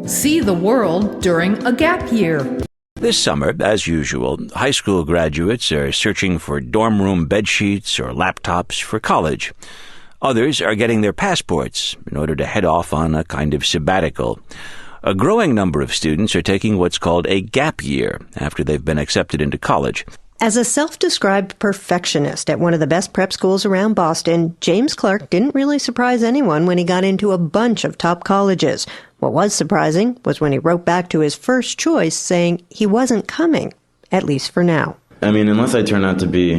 See the world during a gap year. This summer, as usual, high school graduates are searching for dorm room bedsheets or laptops for college. Others are getting their passports in order to head off on a kind of sabbatical. A growing number of students are taking what's called a gap year after they've been accepted into college. As a self-described perfectionist at one of the best prep schools around Boston, James Clark didn't really surprise anyone when he got into a bunch of top colleges. What was surprising was when he wrote back to his first choice saying he wasn't coming, at least for now. I mean, unless I turn out to be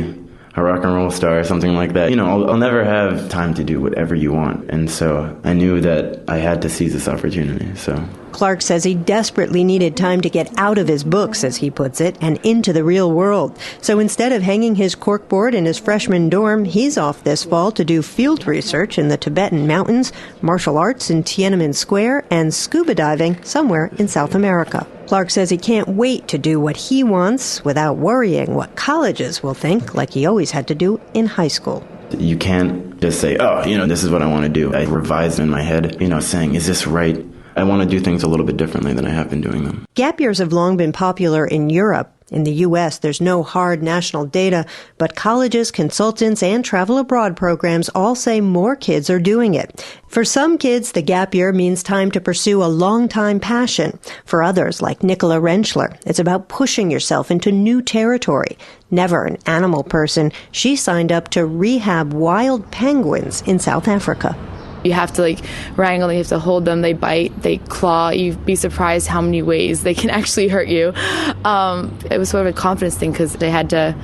a rock and roll star or something like that, I'll never have time to do whatever you want. And so I knew that I had to seize this opportunity, so... Clark says he desperately needed time to get out of his books, as he puts it, and into the real world. So instead of hanging his corkboard in his freshman dorm, he's off this fall to do field research in the Tibetan mountains, martial arts in Tiananmen Square, and scuba diving somewhere in South America. Clark says he can't wait to do what he wants without worrying what colleges will think, like he always had to do in high school. You can't just say, this is what I want to do. I revised in my head, saying, is this right? I want to do things a little bit differently than I have been doing them. Gap years have long been popular in Europe. In the U.S., there's no hard national data, but colleges, consultants, and travel abroad programs all say more kids are doing it. For some kids, the gap year means time to pursue a long-time passion. For others, like Nicola Rentschler, it's about pushing yourself into new territory. Never an animal person, she signed up to rehab wild penguins in South Africa. You have to wrangle them, you have to hold them, they bite, they claw. You'd be surprised how many ways they can actually hurt you. It was sort of a confidence thing because I had to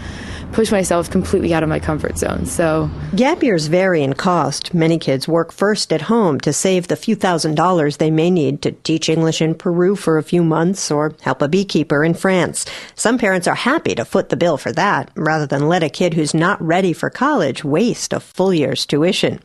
push myself completely out of my comfort zone. So gap years vary in cost. Many kids work first at home to save the few $1,000s they may need to teach English in Peru for a few months or help a beekeeper in France. Some parents are happy to foot the bill for that, rather than let a kid who's not ready for college waste a full year's tuition.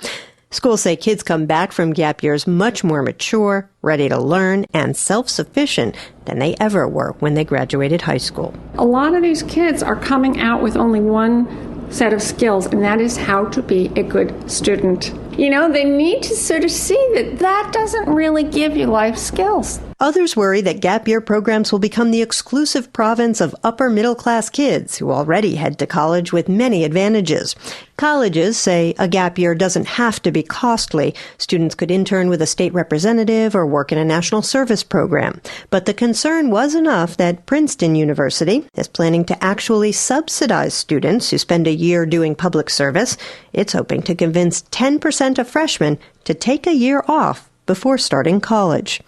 Schools say kids come back from gap years much more mature, ready to learn, and self-sufficient than they ever were when they graduated high school. A lot of these kids are coming out with only one set of skills, and that is how to be a good student. They need to sort of see that doesn't really give you life skills. Others worry that gap year programs will become the exclusive province of upper-middle-class kids who already head to college with many advantages. Colleges say a gap year doesn't have to be costly. Students could intern with a state representative or work in a national service program. But the concern was enough that Princeton University is planning to actually subsidize students who spend a year doing public service. It's hoping to convince 10% of freshmen to take a year off before starting college.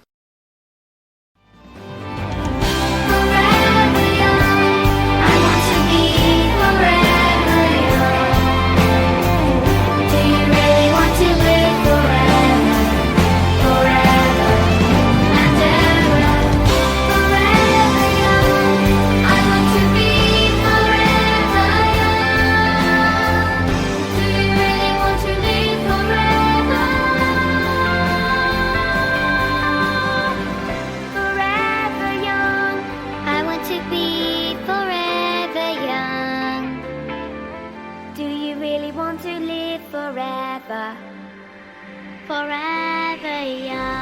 Forever young.